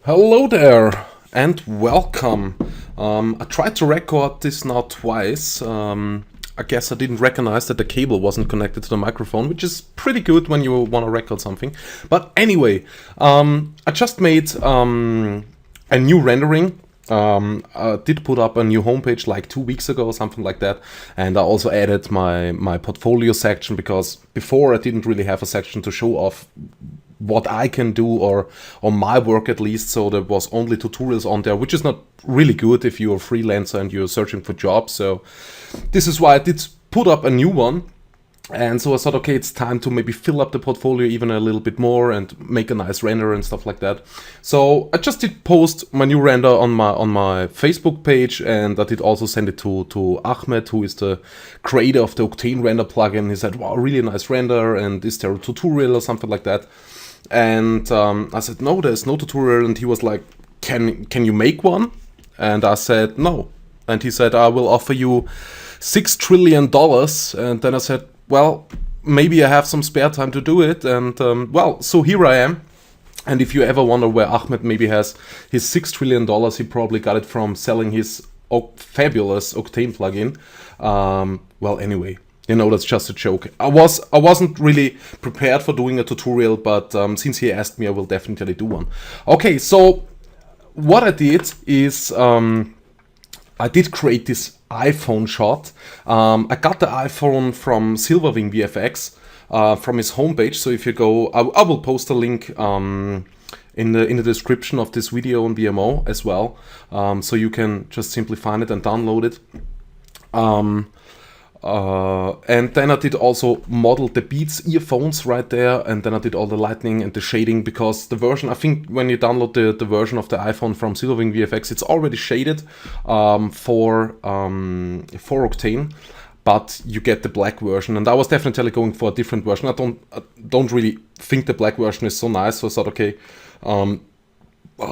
Hello there and welcome. I tried to record this now twice. I guess I didn't recognize that the cable wasn't connected to the microphone, which is pretty good when you want to record something. But anyway, I just made a new rendering. I did put up a new homepage like 2 weeks ago or something like that, and I also added my portfolio section because before I didn't really have a section to show off what I can do or my work at least. So there was only tutorials on there, which is not really good if you're a freelancer and you're searching for jobs. So this is why I did put up a new one. And so I thought, okay, it's time to maybe fill up the portfolio even a little bit more and make a nice render and stuff like that. So I just did post my new render on my Facebook page, and I did also send it to Ahmed, who is the creator of the Octane render plugin. He said, wow, really nice render, and is there a tutorial or something like that? And I said, no, there's no tutorial. And he was like, can you make one? And I said, no. And he said, I will offer you $6 trillion. And then I said, well, maybe I have some spare time to do it. And well, so here I am. And if you ever wonder where Ahmed maybe has his $6 trillion, he probably got it from selling his fabulous Octane plugin. Well, anyway, you know, that's just a joke. I wasn't really prepared for doing a tutorial, but since he asked me, I will definitely do one. Okay, so what I did is I did create this iPhone shot. I got the iPhone from Silverwing VFX from his homepage. So if you go, I will post a link in the description of this video on VMO as well, so you can just simply find it and download it. And then I did also model the Beats earphones right there, and then I did all the lighting and the shading, because the version, I think when you download the version of the iPhone from Silverwing VFX, it's already shaded for Octane, but you get the black version, and I was definitely going for a different version. I don't really think the black version is so nice, so I thought, okay,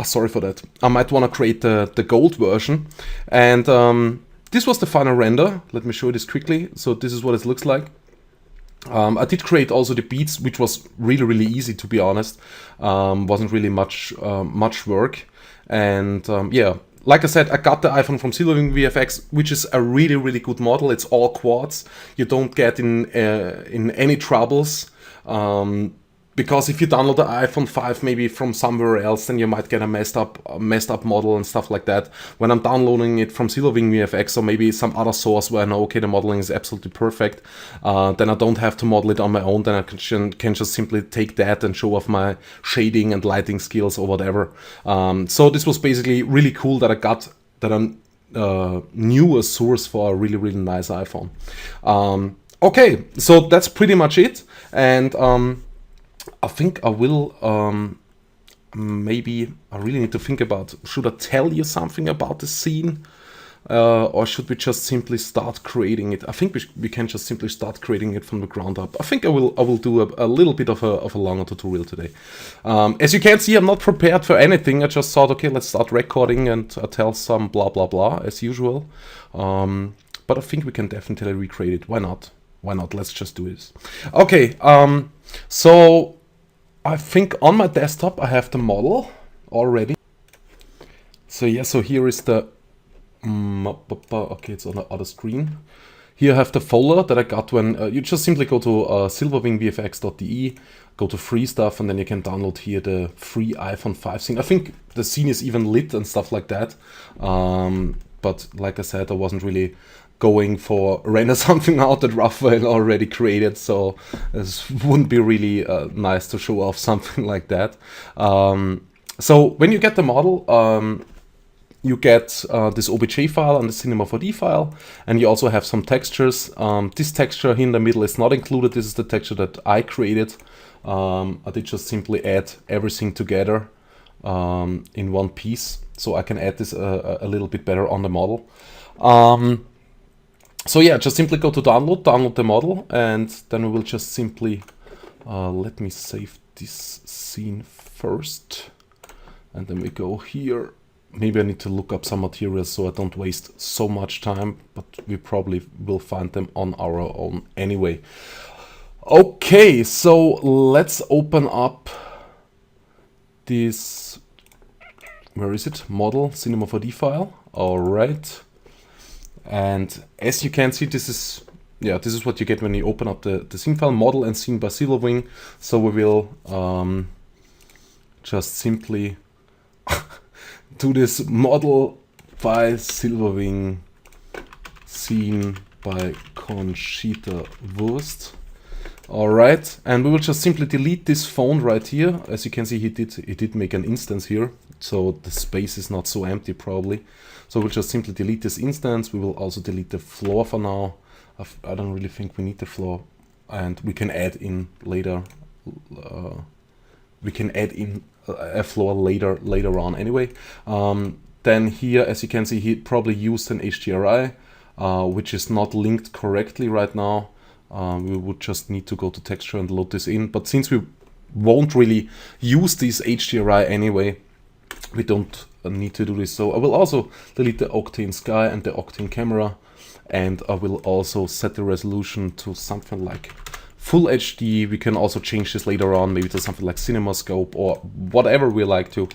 sorry for that, I might want to create the gold version. And this was the final render. Let me show you this quickly. So this is what it looks like. I did create also the beats, which was really easy, to be honest. Wasn't really much work. And yeah, like I said, I got the iPhone from Silverwing VFX, which is a really good model. It's all quads. You don't get in any troubles. Because if you download the iPhone5 maybe from somewhere else, then you might get a messed up model and stuff like that. When I'm downloading it from Silverwing VFX or maybe some other source where I know, okay, the modeling is absolutely perfect, then I don't have to model it on my own. Then I can just simply take that and show off my shading and lighting skills or whatever. So this was basically really cool that I got that I knew a source for a really nice iPhone. Okay, so that's pretty much it. And I think I will, maybe I really need to think about, should I tell you something about the scene? Or should we just simply start creating it? I think we can just simply start creating it from the ground up. I think I will do a little bit of a longer tutorial today. As you can see, I'm not prepared for anything. I just thought, okay, let's start recording and tell some blah as usual. But I think we can definitely recreate it. Why not? Why not? Let's just do this. Okay, so I think on my desktop I have the model already. So yeah, so here is the, okay, it's on the other screen. Here I have the folder that I got when, you just simply go to silverwingvfx.de, go to free stuff, and then you can download here the free iPhone5 scene. I think the scene is even lit and stuff like that. But like I said, I wasn't really going for render something out that Raphael already created, so this wouldn't be really nice to show off something like that. So when you get the model, you get this OBJ file and the Cinema 4D file, and you also have some textures. This texture here in the middle is not included. This is the texture that I created. I did just simply add everything together in one piece, so I can add this a little bit better on the model. So yeah, just simply go to download the model, and then we will just simply, let me save this scene first, and then we go here. Maybe I need to look up some materials so I don't waste so much time, but we probably will find them on our own anyway. Okay, so let's open up this where is it? Model, Cinema 4D file. All right. And as you can see, this is what you get when you open up the scene file, model and scene by Silverwing. So we will just simply do this model by Silverwing, scene by Conchita Wurst. All right, and we will just simply delete this phone right here. As you can see, he did make an instance here, so the space is not so empty probably. So we'll just simply delete this instance. We will also delete the floor for now. I don't really think we need the floor, and we can add in later. We can add in a floor later on anyway. Then here, as you can see, he probably used an HDRI, which is not linked correctly right now. We would just need to go to texture and load this in. But since we won't really use this HDRI anyway, we don't need to do this. So I will also delete the Octane sky and the Octane camera. And I will also set the resolution to something like Full HD. We can also change this later on, maybe to something like CinemaScope or whatever we like to.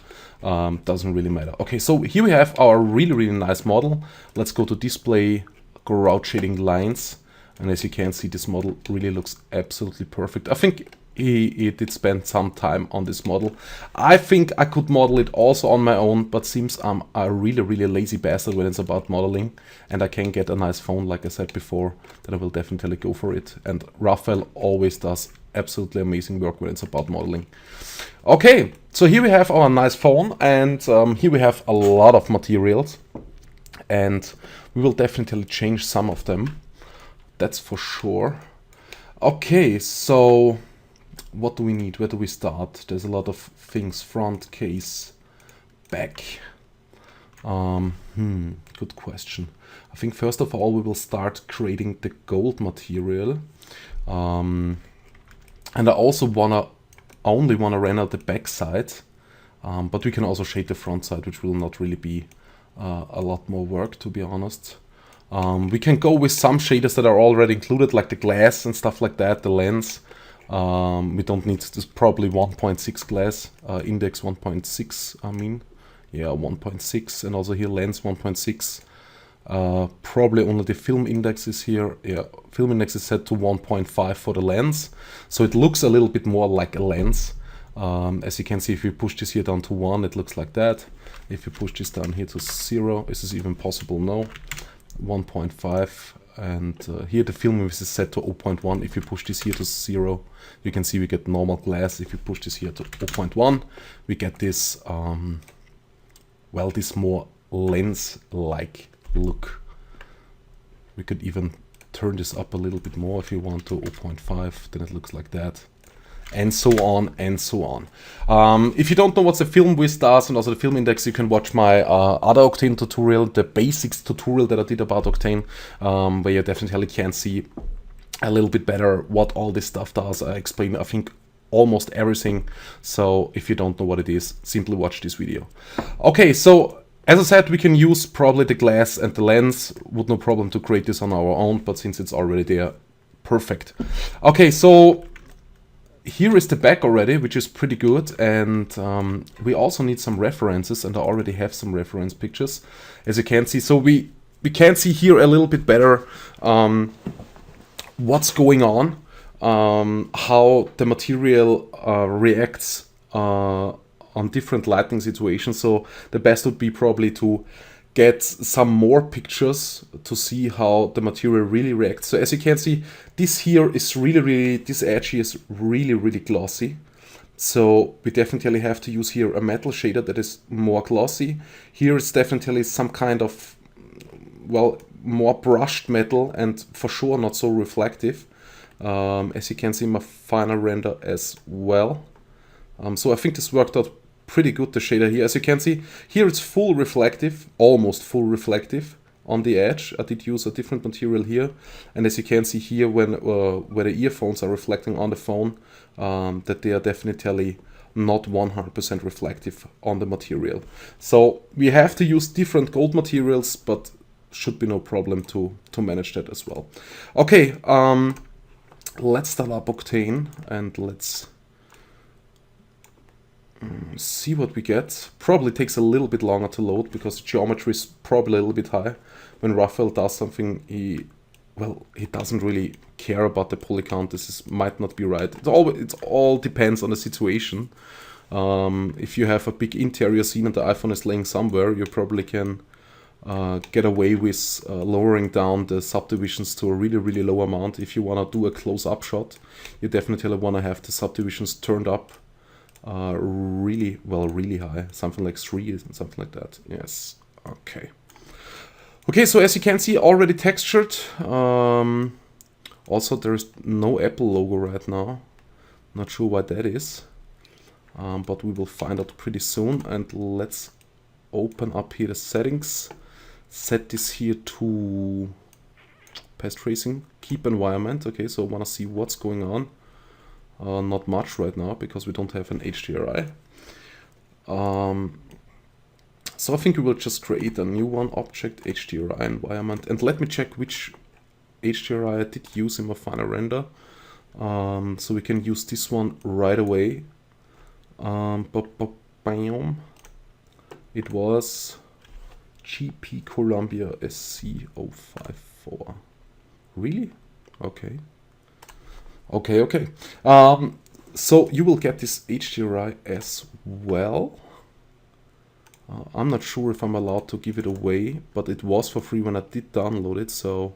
Doesn't really matter. Okay, so here we have our really nice model. Let's go to display, go route shading lines. And as you can see, this model really looks absolutely perfect. I think he did spend some time on this model. I think I could model it also on my own, but seems I'm a really lazy bastard when it's about modeling. And I can get a nice phone, like I said before, then I will definitely go for it. And Raphael always does absolutely amazing work when it's about modeling. Okay, so here we have our nice phone, and here we have a lot of materials. And we will definitely change some of them. That's for sure. Okay, so what do we need? Where do we start? There's a lot of things. Front, case, back. Good question. I think first of all we will start creating the gold material. And I also only wanna render the back side. But we can also shade the front side, which will not really be a lot more work, to be honest. We can go with some shaders that are already included, like the glass and stuff like that, the lens. We don't need this, probably 1.6 glass, index 1.6, I mean. Yeah, 1.6, and also here lens 1.6. Probably only the film index is here. Yeah, film index is set to 1.5 for the lens. So it looks a little bit more like a lens. As you can see, if you push this here down to 1, it looks like that. If you push this down here to 0, is this even possible? No. 1.5, and here the film width is set to 0.1. If you push this here to 0, you can see we get normal glass. If you push this here to 0.1, we get this, well, this more lens-like look. We could even turn this up a little bit more if you want to 0.5, then it looks like that. And so on and so on. If you don't know what the film width does and also the film index, you can watch my other Octane tutorial, the basics tutorial that I did about Octane, where you definitely can see a little bit better what all this stuff does. I explain, I think, almost everything. So if you don't know what it is, simply watch this video. Okay, so as I said, we can use probably the glass and the lens. Would no problem to create this on our own, but since it's already there, perfect. Okay, so here is the back already, which is pretty good, and we also need some references, and I already have some reference pictures, as you can see. So we can see here a little bit better what's going on, how the material reacts on different lighting situations. So the best would be probably to get some more pictures to see how the material really reacts. So as you can see, this here is this edge here is really glossy. So we definitely have to use here a metal shader that is more glossy. Here it's definitely some kind of, well, more brushed metal and for sure not so reflective. As you can see in my final render as well. So I think this worked out pretty good, the shader here. As you can see, here it's full reflective, almost full reflective on the edge. I did use a different material here. And as you can see here, when where the earphones are reflecting on the phone, that they are definitely not 100% reflective on the material. So we have to use different gold materials, but should be no problem to manage that as well. Okay, let's start up Octane and let's See what we get. Probably takes a little bit longer to load because the geometry is probably a little bit high. When Raphael does something, he doesn't really care about the poly count. Might not be right. It all depends on the situation. If you have a big interior scene and the iPhone is laying somewhere, you probably can get away with lowering down the subdivisions to a really, really low amount. If you want to do a close-up shot, you definitely want to have the subdivisions turned up really high, something like 3 and something like that. Yes, okay. Okay, so as you can see, already textured. Also, there is no Apple logo right now. Not sure why that is, but we will find out pretty soon. And let's open up here the settings. Set this here to past tracing, keep environment. Okay, so I want to see what's going on. Not much right now because we don't have an HDRI. So I think we will just create a new one, object HDRI environment, and let me check which HDRI I did use in my final render. So we can use this one right away. It was GP Columbia SC054. Really? Okay. Okay. So you will get this HDRI as well. I'm not sure if I'm allowed to give it away, but it was for free when I did download it, so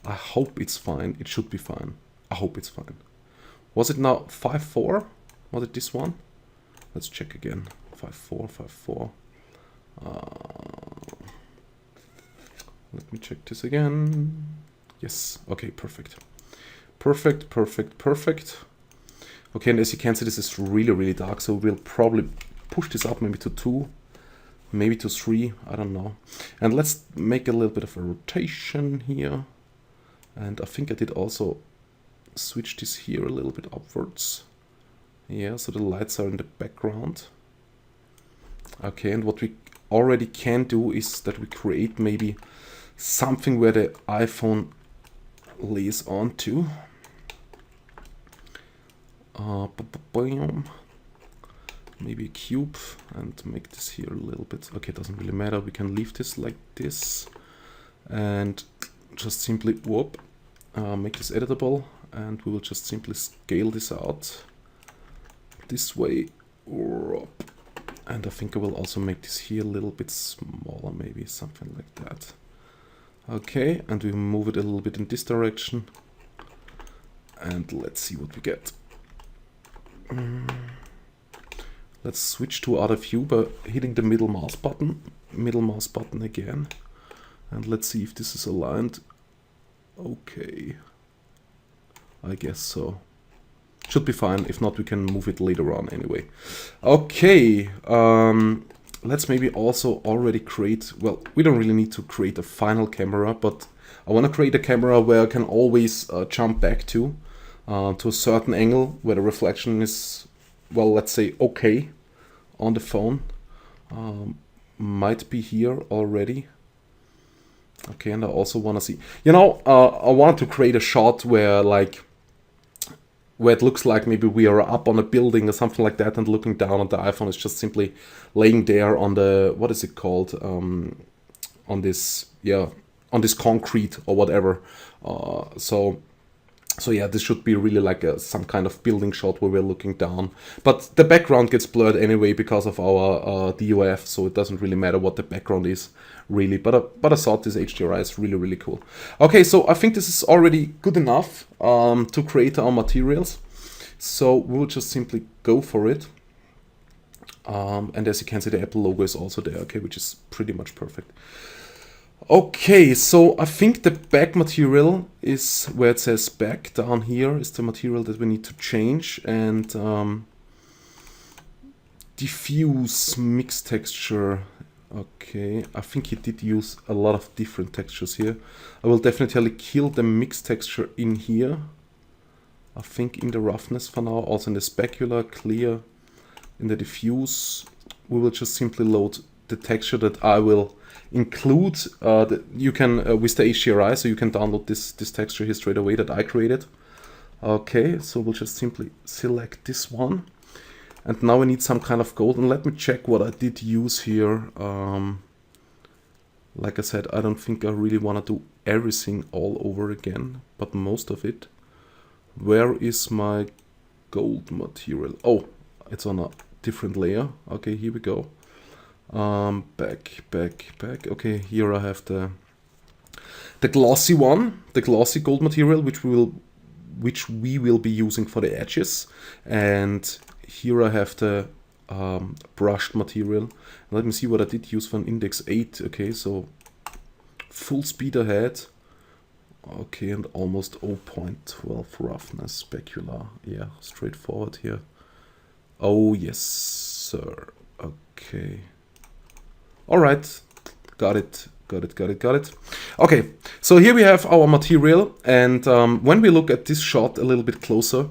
I hope it's fine. It should be fine. I hope it's fine. Was it now 5.4? Was it this one? Let's check again. 5.4. Let me check this again. Yes. Okay, perfect. Perfect. Okay, and as you can see, this is really, really dark, so we'll probably push this up maybe to 2, maybe to 3, I don't know. And let's make a little bit of a rotation here. And I think I did also switch this here a little bit upwards. Yeah, so the lights are in the background. Okay, and what we already can do is that we create maybe something where the iPhone lays onto. Maybe a cube and make this here a little bit. Okay, it doesn't really matter. We can leave this like this and just simply make this editable, and we will just simply scale this out this way. And I think I will also make this here a little bit smaller, maybe something like that. Okay, and we move it a little bit in this direction. And let's see what we get. Let's switch to other view by hitting the middle mouse button again. And let's see if this is aligned. Okay. I guess so. Should be fine. If not, we can move it later on anyway. Okay. Let's maybe also already create, well, we don't really need to create a final camera, but I want to create a camera where I can always jump back to a certain angle where the reflection is, well, let's say okay on the phone. Might be here already. Okay, and I also want to see, I want to create a shot where it looks like maybe we are up on a building or something like that and looking down on the iPhone is just simply laying there on the, what is it called, on this concrete or whatever. So yeah, this should be really like some kind of building shot where we're looking down. But the background gets blurred anyway because of our DOF, so it doesn't really matter what the background is, really. But I thought this HDRI is really, really cool. Okay, so I think this is already good enough to create our materials. So we'll just simply go for it. And as you can see, the Apple logo is also there, okay, which is pretty much perfect. Okay, so I think the back material is where it says back down here is the material that we need to change, and diffuse mix texture. Okay, I think he did use a lot of different textures here. I will definitely kill the mix texture in here. I think in the roughness for now, also in the specular, clear, in the diffuse. We will just simply load the texture that I will include. You can with the HDRI, so you can download this texture here straight away that I created. Okay, so we'll just simply select this one, And now we need some kind of gold. And let me check what I did use here. Like I said, I don't think I really want to do everything all over again, but most of it. Where is my gold material? Oh, it's on a different layer. Okay, here we go. Back. Okay, here I have the glossy one, the glossy gold material, which we will be using for the edges. And here I have the brushed material. Let me see what I did use for an index 8. Okay, so full speed ahead. Okay, and almost 0.12 roughness, specular. Yeah, straightforward here. Oh, yes, sir. Okay. All right, got it. Okay, so here we have our material, and when we look at this shot a little bit closer,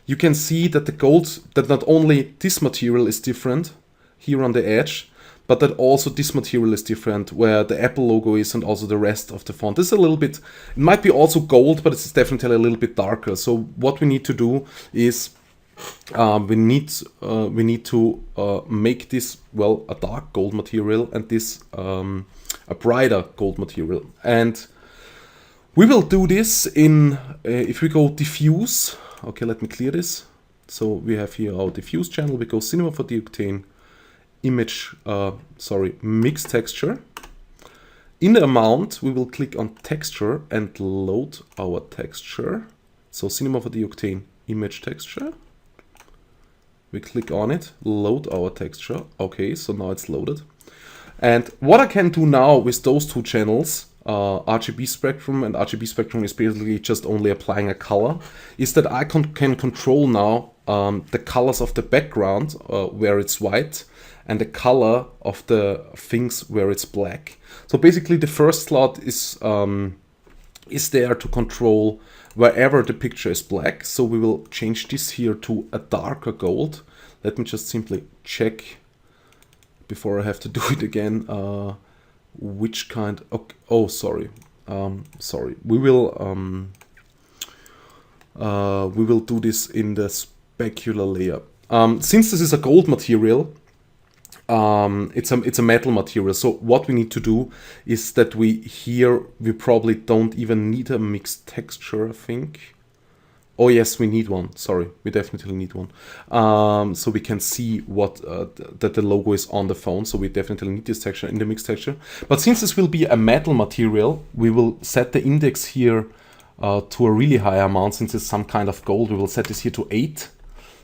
you can see that that not only this material is different here on the edge, but that also this material is different, where the Apple logo is and also the rest of the font. This is a little bit, it might be also gold, but it's definitely a little bit darker. So what we need to do is we need to make this, well, a dark gold material, and this a brighter gold material. And we will do this in, if we go diffuse, okay, let me clear this. So we have here our diffuse channel, we go Cinema 4D Octane, mix texture. In the amount, we will click on texture and load our texture. So Cinema 4D Octane, image texture. We click on it, load our texture. Okay, so now it's loaded. And what I can do now with those two channels, RGB spectrum, and RGB spectrum is basically just only applying a color, is that I can control now the colors of the background where it's white, and the color of the things where it's black. So basically the first slot is there to control wherever the picture is black. So we will change this here to a darker gold. Let me just simply check before I have to do it again. Which kind? Okay. Oh, sorry. We will do this in the specular layer. Since this is a gold material, it's a metal material. So what we need to do is that we probably don't even need a mixed texture, I think. Oh yes, we need one. Sorry, we definitely need one. So we can see what that the logo is on the phone. So we definitely need this texture in the mixed texture. But since this will be a metal material, we will set the index here to a really high amount. Since it's some kind of gold, we will set this here to 8.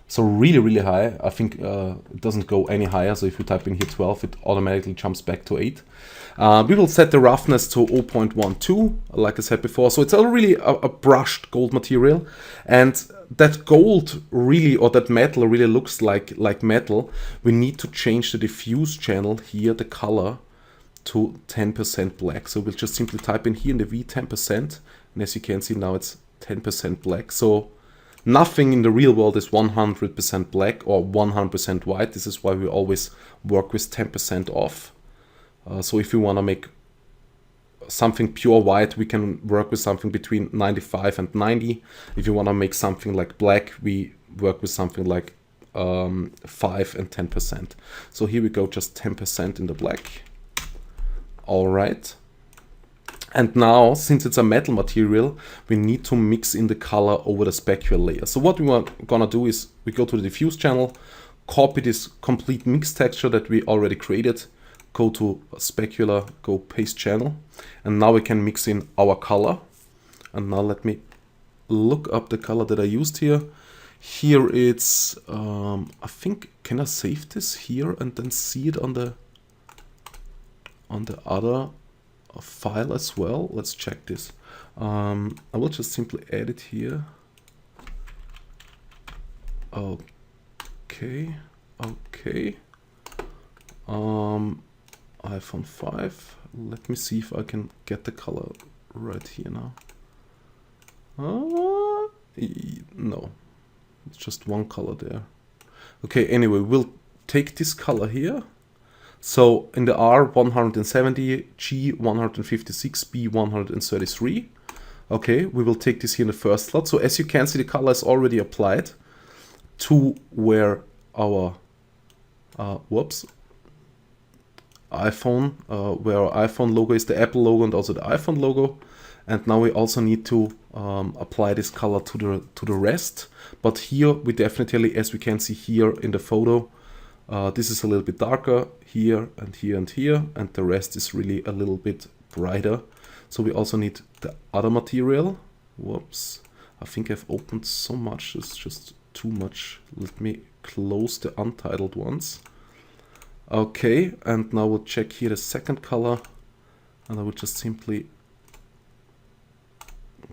So really, really high. I think it doesn't go any higher. So if you type in here 12, it automatically jumps back to 8. We will set the roughness to 0.12, like I said before. So it's really a brushed gold material. And that gold really, or that metal really looks like metal. We need to change the diffuse channel here, the color, to 10% black. So we'll just simply type in here in the V 10%. And as you can see now, it's 10% black. So nothing in the real world is 100% black or 100% white. This is why we always work with 10% off. So if you want to make something pure white, we can work with something between 95 and 90. If you want to make something like black, we work with something like 5 and 10%. So here we go, just 10% in the black. All right. And now, since it's a metal material, we need to mix in the color over the specular layer. So what we are gonna do is we go to the diffuse channel, copy this complete mix texture that we already created, go to specular, go paste channel, and now we can mix in our color. And now let me look up the color that I used here. Here it's, I think, can I save this here and then see it on the other file as well? Let's check this. I will just simply add it here. Okay. iPhone 5. Let me see if I can get the color right here now. No, it's just one color there. Okay, anyway, we'll take this color here. So in the R170, G156, B133. Okay, we will take this here in the first slot. So as you can see, the color is already applied to where our whoops, iPhone, where our iPhone logo is the Apple logo and also the iPhone logo. And now we also need to apply this color to the rest. But here we definitely, as we can see here in the photo, this is a little bit darker here and here and here, and the rest is really a little bit brighter. So we also need the other material. Whoops, I think I've opened so much, it's just too much. Let me close the untitled ones. Okay, and now we'll check here the second color, and I will just simply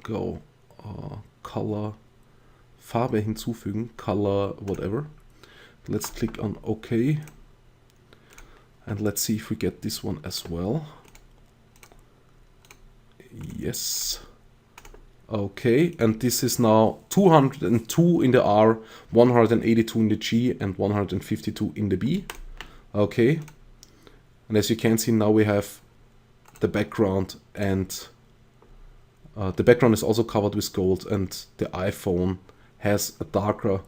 go color, Farbe hinzufügen, color whatever. Let's click on OK, and let's see if we get this one as well. Yes. Okay, and this is now 202 in the R, 182 in the G, and 152 in the B. Okay, and as you can see now we have the background, and the background is also covered with gold, and the iPhone has a darker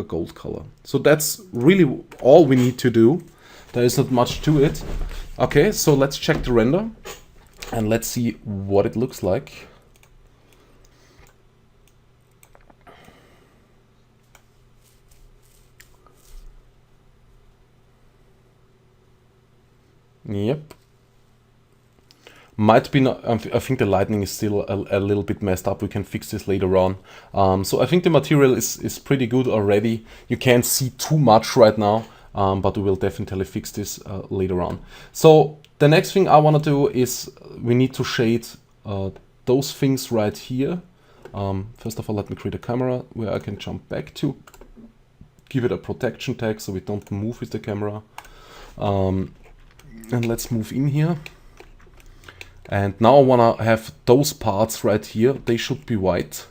gold color. So that's really all we need to do. There is not much to it. Okay, so let's check the render and let's see what it looks like. Yep. Might be not, I think the lighting is still a little bit messed up. We can fix this later on. So I think the material is pretty good already. You can't see too much right now, but we will definitely fix this later on. So the next thing I want to do is we need to shade those things right here. First of all, let me create a camera where I can jump back to. Give it a protection tag so we don't move with the camera. And let's move in here. And now I want to have those parts right here. They should be white.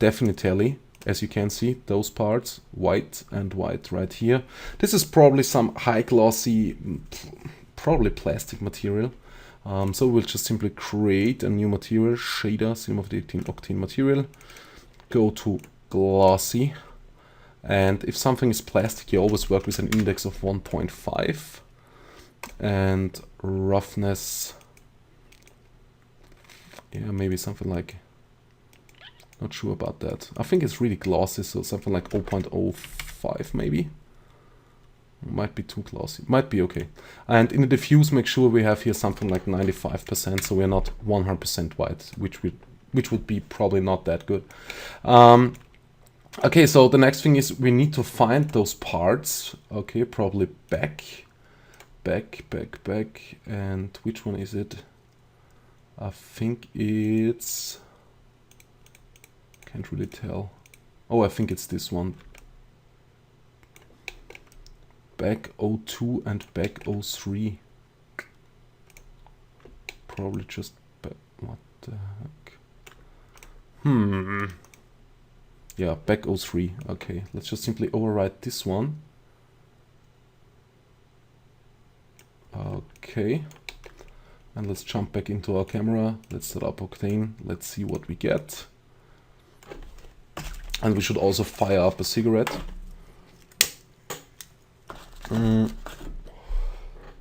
Definitely. As you can see, those parts, white and white right here. This is probably some high glossy, probably plastic material. So we'll just simply create a new material, shader, same of the Octane material. Go to glossy. And if something is plastic, you always work with an index of 1.5. And roughness, yeah, maybe something like, not sure about that. I think it's really glossy, so something like 0.05 maybe. Might be too glossy, might be okay. And in the diffuse, make sure we have here something like 95%, so we're not 100% white, which would be probably not that good. Okay, so the next thing is we need to find those parts. Okay, probably back, and which one is it? I think it's, can't really tell. Oh, I think it's this one. Back 02 and back 03. Probably just back, what the heck? Yeah, back 03. Okay, let's just simply overwrite this one. Okay, and let's jump back into our camera. Let's set up Octane. Let's see what we get. And we should also fire up a cigarette.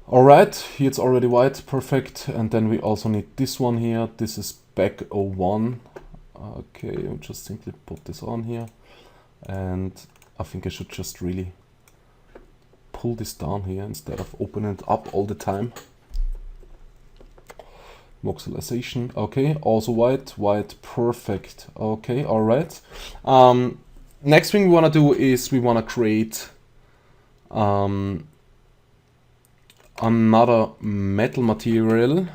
Alright, here it's already white, perfect. And then we also need this one here. This is back 01. Okay, I'll just simply put this on here. And I think I should just really pull this down here instead of opening it up all the time. Voxelization, okay, also white, perfect. Okay, all right. Next thing we want to do is we want to create another metal material.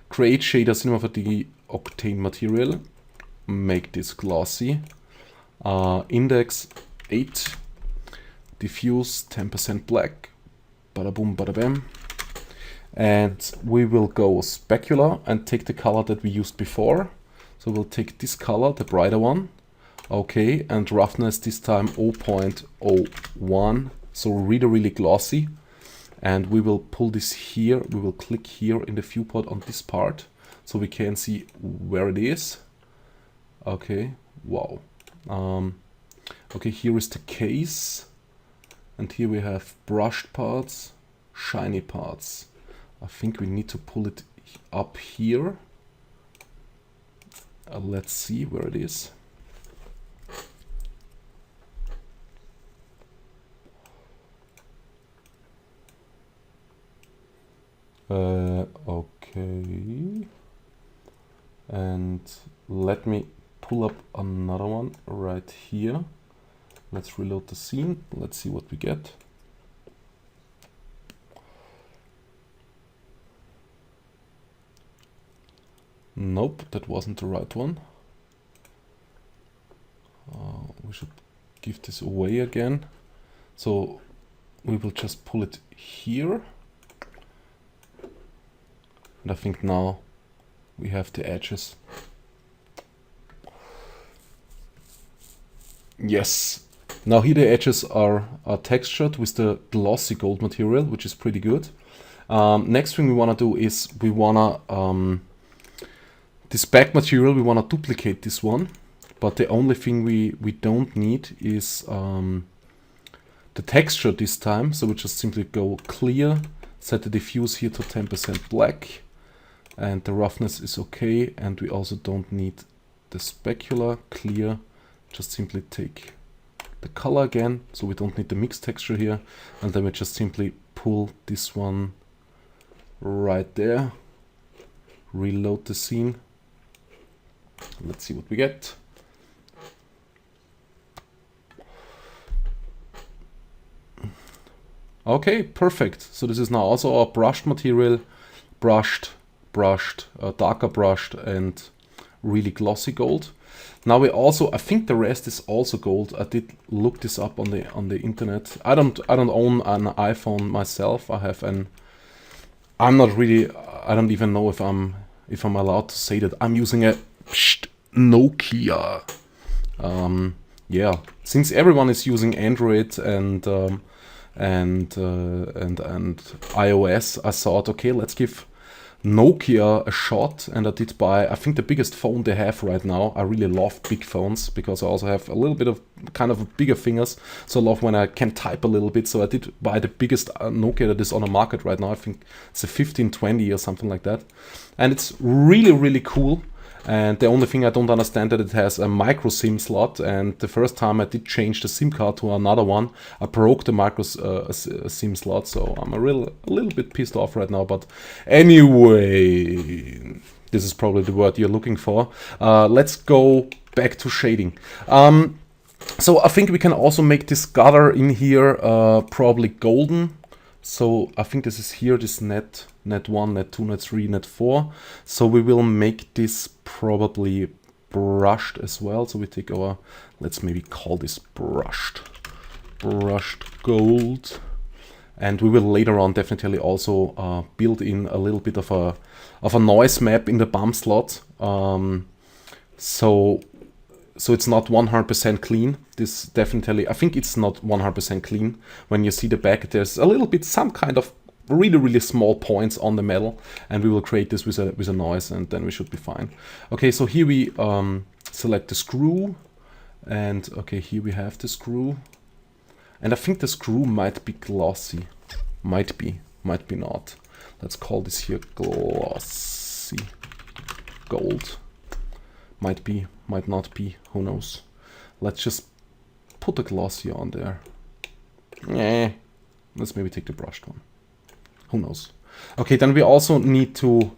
Create shader cinema for the Octane material. Make this glossy. Index 8. Diffuse 10% black. Bada boom, bada bam. And we will go specular and take the color that we used before. So we'll take this color, the brighter one. Okay, and roughness this time 0.01. So really glossy. And we will pull this here. We will click here in the viewport on this part so we can see where it is. Okay, wow. Okay, here is the case. And here we have brushed parts, shiny parts. I think we need to pull it up here. Let's see where it is. Okay. And let me pull up another one right here. Let's reload the scene. Let's see what we get. Nope, that wasn't the right one. We should give this away again. So we will just pull it here. And I think now we have the edges. Yes. Now here the edges are textured with the glossy gold material, which is pretty good. Next thing we want to do is we want to, this back material, we want to duplicate this one. But the only thing we don't need is the texture this time. So we just simply go clear, set the diffuse here to 10% black. And the roughness is okay. And we also don't need the specular, clear. Just simply take the color again, so we don't need the mixed texture here, and then we just simply pull this one right there, reload the scene. Let's see what we get. Okay, perfect. So this is now also our brushed material, brushed, darker brushed, and really glossy gold. Now we also, I think the rest is also gold. I did look this up on the internet. I don't own an iPhone myself. I have an. I'm not really. I don't even know if I'm allowed to say that I'm using a Nokia. Yeah, since everyone is using Android and iOS, I thought, okay, let's give Nokia a shot, and I did buy, I think, the biggest phone they have right now. I really love big phones because I also have a little bit of kind of bigger fingers, so I love when I can type a little bit. So I did buy the biggest Nokia that is on the market right now. I think it's a 1520 or something like that, and it's really, really cool. And the only thing I don't understand that it has a micro SIM slot, and the first time I did change the SIM card to another one, I broke the micro SIM slot, so I'm a little bit pissed off right now. But anyway, this is probably the word you're looking for. Let's go back to shading. So I think we can also make this gutter in here probably golden. So I think this is here, this net 1, net 2, net 3, net 4. So we will make this probably brushed as well. So we take our, let's maybe call this brushed gold. And we will later on definitely also build in a little bit of a noise map in the bump slot. So it's not 100% clean. This definitely, I think it's not 100% clean. When you see the back, there's a little bit, some kind of really small points on the metal, and we will create this with a noise, and then we should be fine. Okay, so here we select the screw, and okay, here we have the screw, and I think the screw might be glossy, might be not. Let's call this here glossy gold. Might be, might not be, who knows. Let's just put the glossy on there. Let's maybe take the brushed one. Who knows. Okay, then we also need to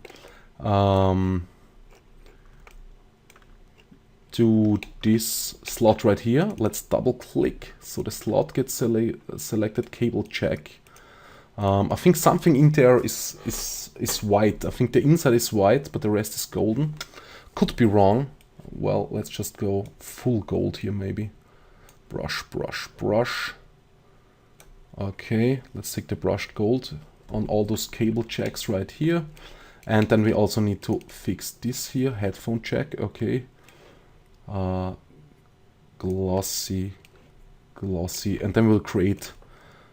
do this slot right here. Let's double click so the slot gets selected, cable check. I think something in there is white. I think the inside is white, but the rest is golden. Could be wrong. Well, let's just go full gold here maybe. Brush. Okay, let's take the brushed gold on all those cable checks right here. And then we also need to fix this here, headphone check, okay. Glossy. And then we'll create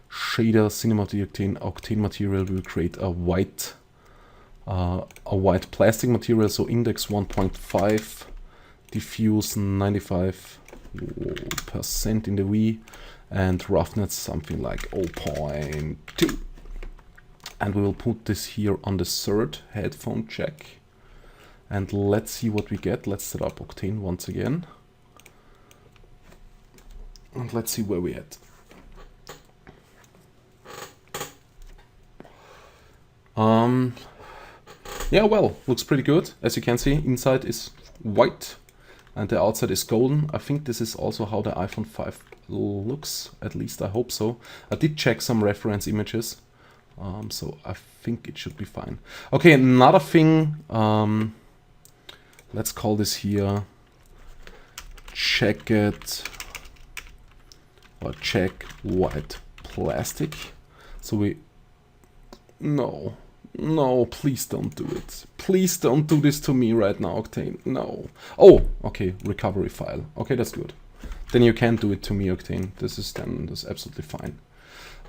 shader, cinematic octane material. We'll create a white plastic material, so index 1.5, diffuse 95% in the V, and roughness something like 0.2. And we will put this here on the third headphone jack. And let's see what we get. Let's set up Octane once again. And let's see where we're at. Yeah, well, looks pretty good. As you can see, inside is white and the outside is golden. I think this is also how the iPhone 5 looks, at least I hope so. I did check some reference images, so I think it should be fine. Okay, another thing, let's call this here checked or check white plastic. So we, no, please don't do it. Please don't do this to me right now, Octane. No. Oh, okay, recovery file. Okay, that's good. Then you can do it to me, Octane. This is absolutely fine.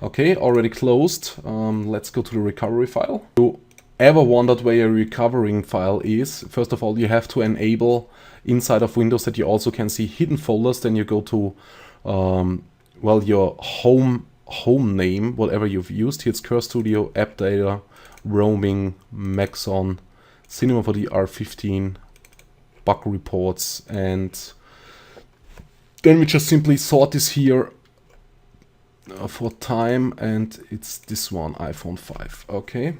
Okay, already closed. Let's go to the recovery file. If you ever wondered where your recovering file is, first of all, you have to enable inside of Windows that you also can see hidden folders. Then you go to, well, your home name, whatever you've used. Here it's CurseStudio, App Data, Roaming, Maxon, Cinema 4D R15, bug reports, and then we just simply sort this here for time, and it's this one, iPhone 5. Okay.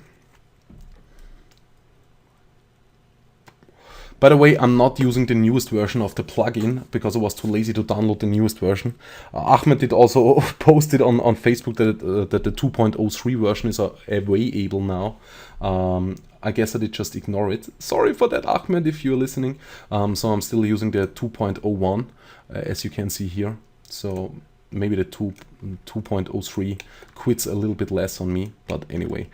By the way, I'm not using the newest version of the plugin because I was too lazy to download the newest version. Ahmed did also post it on Facebook that the 2.03 version is available now. I guess I did just ignore it. Sorry for that, Ahmed, if you're listening. So I'm still using the 2.01, as you can see here. So maybe the 2.03 quits a little bit less on me, but anyway.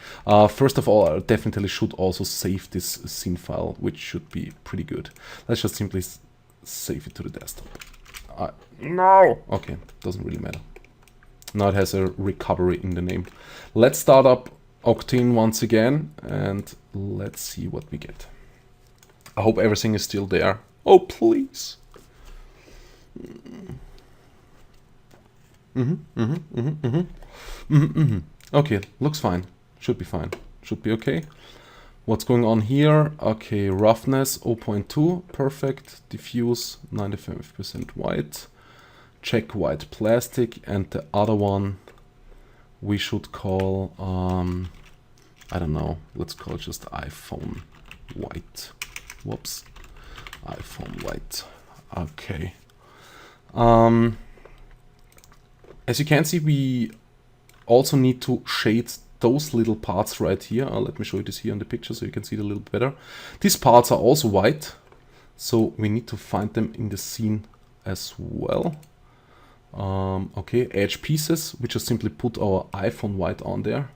First of all, I definitely should also save this scene file, which should be pretty good. Let's just simply save it to the desktop. No! Okay, doesn't really matter. Now it has a recovery in the name. Let's start up Octane once again, and let's see what we get. I hope everything is still there. Oh, please! Okay, looks fine. Should be fine. Should be okay. What's going on here? Okay, roughness 0.2, perfect. Diffuse 95% white. Check white plastic, and the other one we should call I don't know. Let's call it just iPhone white. Whoops, iPhone white. Okay. As you can see, we also need to shade those little parts right here. Let me show you this here in the picture so you can see it a little better. These parts are also white, so we need to find them in the scene as well. Okay, edge pieces, we just simply put our iPhone white on there.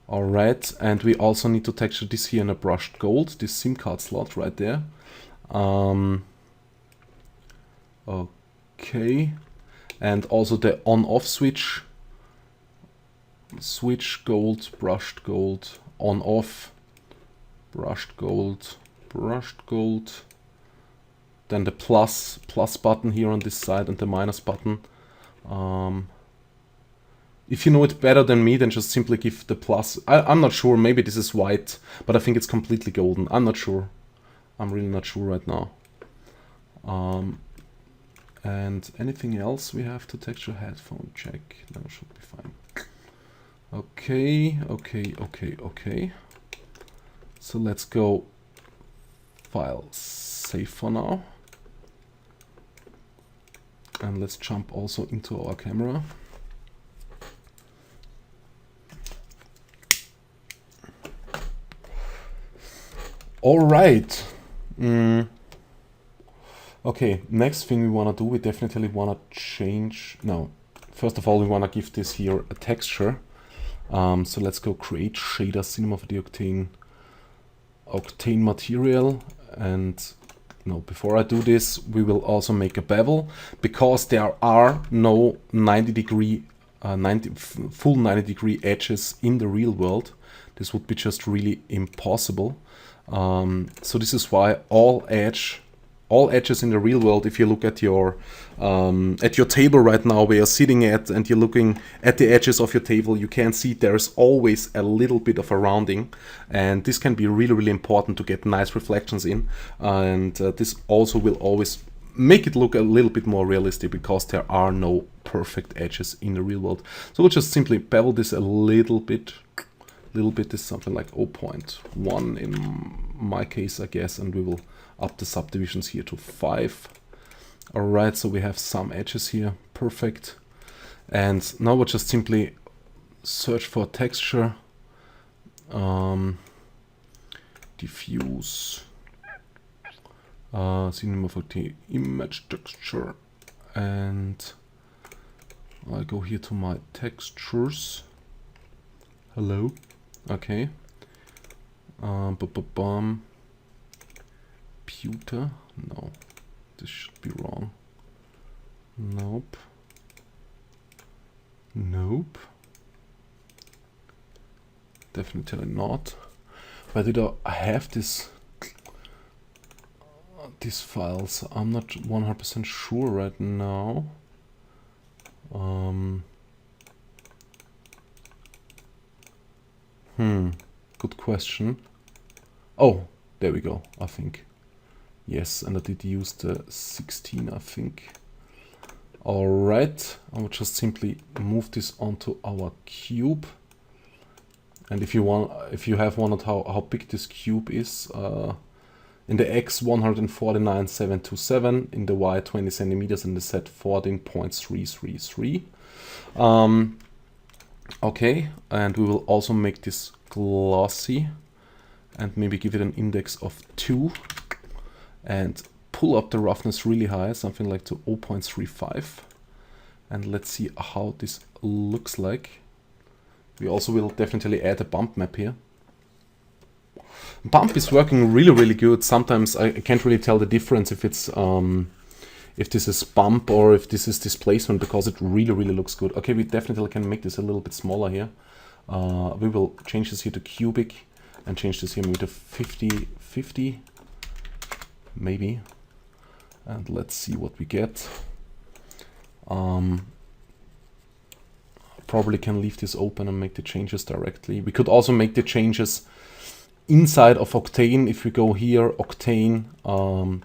Alright, and we also need to texture this here in a brushed gold, this SIM card slot right there. Okay. And also the on-off switch, gold, brushed gold, on-off, brushed gold, then the plus button here on this side and the minus button. If you know it better than me, then just simply give the plus. I'm not sure, maybe this is white, but I think it's completely golden. I'm not sure. I'm really not sure right now. And anything else we have to texture? Headphone check. No, should be fine. Okay. So let's go file save for now. And let's jump also into our camera. All right. Okay, next thing we want to do, we definitely want to change. No, first of all, we want to give this here a texture. So let's go create shader cinema for the Octane material. And no, before I do this, we will also make a bevel, because there are no 90 degree, full 90 degree edges in the real world. This would be just really impossible. So this is why all edge all edges in the real world, if you look at your table right now where you're sitting at and you're looking at the edges of your table, you can see there's always a little bit of a rounding, and this can be really, really important to get nice reflections in, and this also will always make it look a little bit more realistic because there are no perfect edges in the real world. So we'll just simply bevel this a little bit. Is something like 0.1 in my case, I guess, and we will up the subdivisions here to 5. Alright, so we have some edges here, perfect. And now we'll just simply search for texture, diffuse, cinema for the image texture, and I go here to my textures. Hello. Okay. Pewter? No, this should be wrong. Nope. Nope. Definitely not. Where did I have this? These files? I'm not 100% sure right now. Good question. Oh, there we go, I think. Yes, and I did use the 16, I think. Alright, I will just simply move this onto our cube. And if you have wondered how big this cube is, in the X 149,727, in the Y 20 centimeters, and the Z 14.333. Okay, and we will also make this glossy and maybe give it an index of 2 and pull up the roughness really high, something like to 0.35, and let's see how this looks like. We also will definitely add a bump map here. Bump is working really, really good. Sometimes I can't really tell the difference if it's if this is bump or if this is displacement, because it really, really looks good. Okay, we definitely can make this a little bit smaller here. We will change this here to cubic and change this here maybe to 50, maybe. And let's see what we get. Probably can leave this open and make the changes directly. We could also make the changes inside of Octane. If we go here, Octane,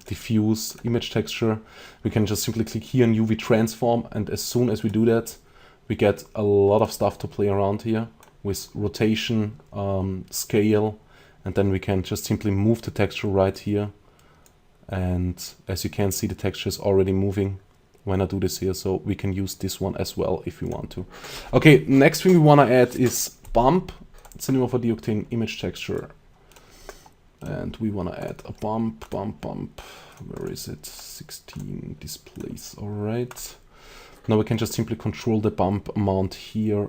diffuse, image texture, we can just simply click here on UV transform, and as soon as we do that, we get a lot of stuff to play around here with rotation, scale, and then we can just simply move the texture right here. And as you can see, the texture is already moving when I do this here, so we can use this one as well if we want to. Okay, next thing we want to add is bump. Cinema for the Octane image texture. And we want to add a bump. Where is it? 16 displays. Alright. Now we can just simply control the bump amount here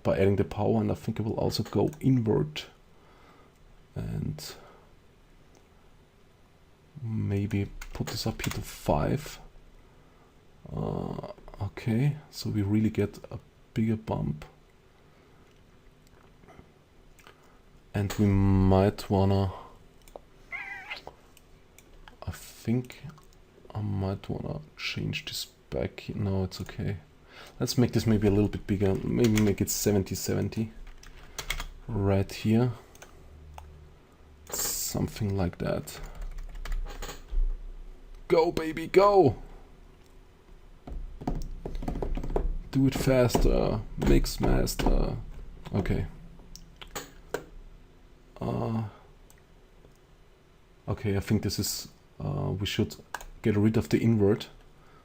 by adding the power, and I think I will also go invert. And maybe put this up here to 5. Okay, so we really get a bigger bump. And we might wanna, I think I might wanna change this back. No, it's okay. Let's make this maybe a little bit bigger. Maybe make it 70 right here. Something like that. Go, baby, go! Do it faster. Mix master. Okay. Okay, I think this is, we should get rid of the invert.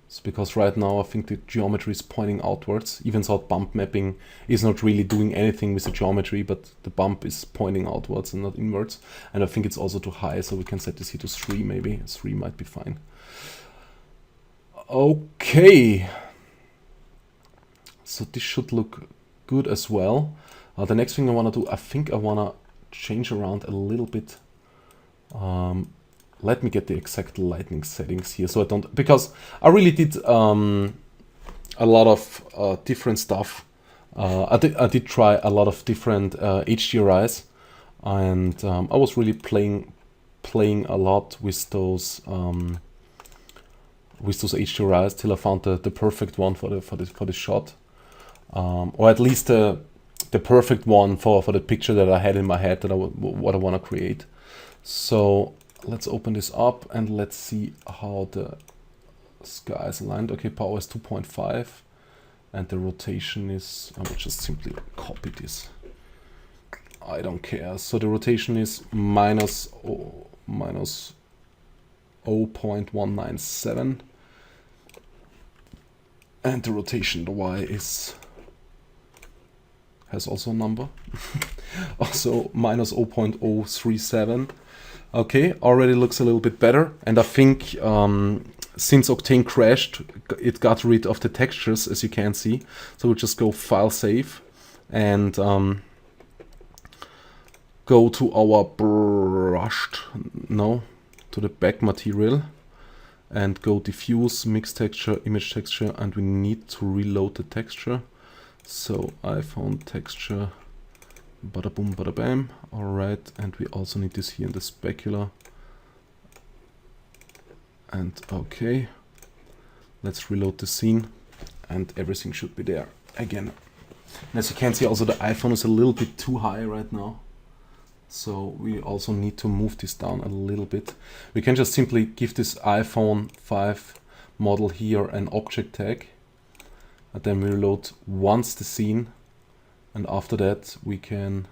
It's because right now I think the geometry is pointing outwards. Even though bump mapping is not really doing anything with the geometry, but the bump is pointing outwards and not inwards. And I think it's also too high, so we can set this here to 3 maybe. 3 might be fine. Okay. So this should look good as well. The next thing I want to do, I think I want to change around a little bit. Let me get the exact lighting settings here, so I don't, because I really did a lot of different stuff. I did try a lot of different HDRIs, and I was really playing a lot with those with those HDRIs till I found the perfect one for the shot, or at least the perfect one for the picture that I had in my head, that what I want to create. So let's open this up and let's see how the sky is aligned. Okay, power is 2.5 and the rotation is, I will just simply copy this. I don't care. So the rotation is minus 0.197 and the rotation, the Y has also a number. Also minus 0.037. Okay, already looks a little bit better, and I think since Octane crashed, it got rid of the textures, as you can see. So we'll just go File, Save, and go to our to the back material, and go Diffuse, Mix Texture, Image Texture, and we need to reload the texture. So iPhone texture, bada boom, bada bam. Alright, and we also need this here in the specular. And okay, let's reload the scene, and everything should be there again. And as you can see, also the iPhone is a little bit too high right now. So we also need to move this down a little bit. We can just simply give this iPhone5 model here an object tag. And then we reload once the scene, and after that we can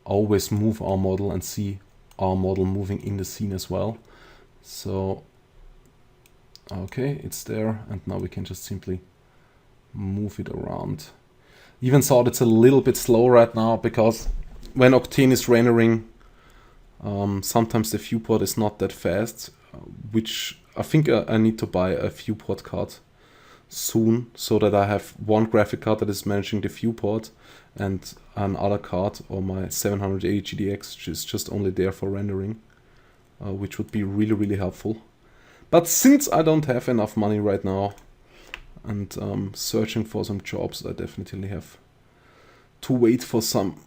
always move our model and see our model moving in the scene as well. So okay, it's there, and now we can just simply move it around. Even though it's a little bit slow right now, because when Octane is rendering, sometimes the viewport is not that fast, which I think I need to buy a viewport card soon, so that I have one graphic card that is managing the viewport and another card, or my 780 GDX, which is just only there for rendering, which would be really, really helpful. But since I don't have enough money right now and searching for some jobs, I definitely have to wait for some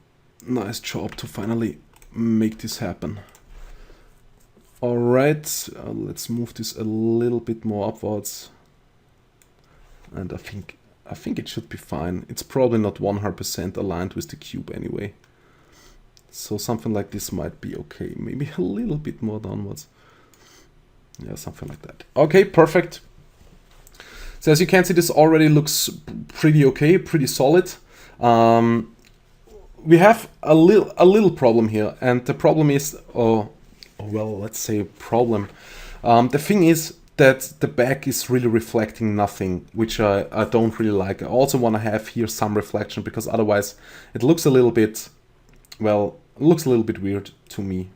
nice job to finally make this happen. Alright, let's move this a little bit more upwards. And I think it should be fine. It's probably not 100% aligned with the cube anyway. So something like this might be okay. Maybe a little bit more downwards. Yeah, something like that. Okay, perfect. So as you can see, this already looks pretty okay, pretty solid. We have a little problem here, and the problem is, well, let's say problem. The thing is that the back is really reflecting nothing, which I don't really like. I also want to have here some reflection, because otherwise it looks a little bit, well, it looks a little bit weird to me.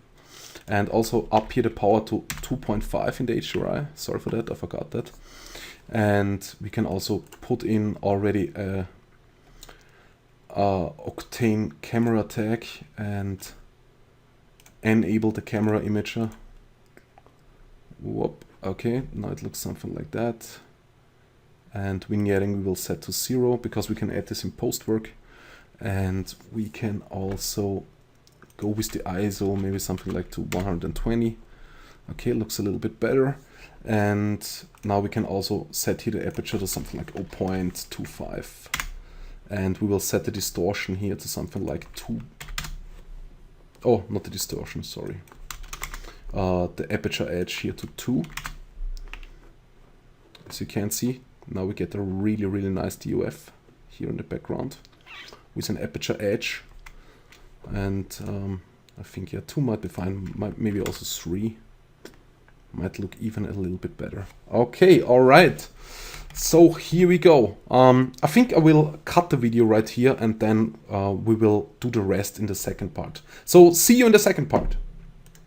And also up here the power to 2.5 in the HDRI. Sorry for that, I forgot that. And we can also put in already a Octane camera tag and enable the camera imager. Whoop. Okay, now it looks something like that. And vignetting we will set to 0, because we can add this in post work. And we can also go with the ISO, maybe something like to 120. Okay, looks a little bit better. And now we can also set here the aperture to something like 0.25. And we will set the distortion here to something like 2. Oh, not the distortion, sorry. The aperture edge here to 2. As you can see, now we get a really, really nice DOF here in the background with an aperture edge. And I think, yeah, 2 might be fine, maybe also 3. Might look even a little bit better. Okay, all right. So here we go. I think I will cut the video right here, and then we will do the rest in the second part. So see you in the second part.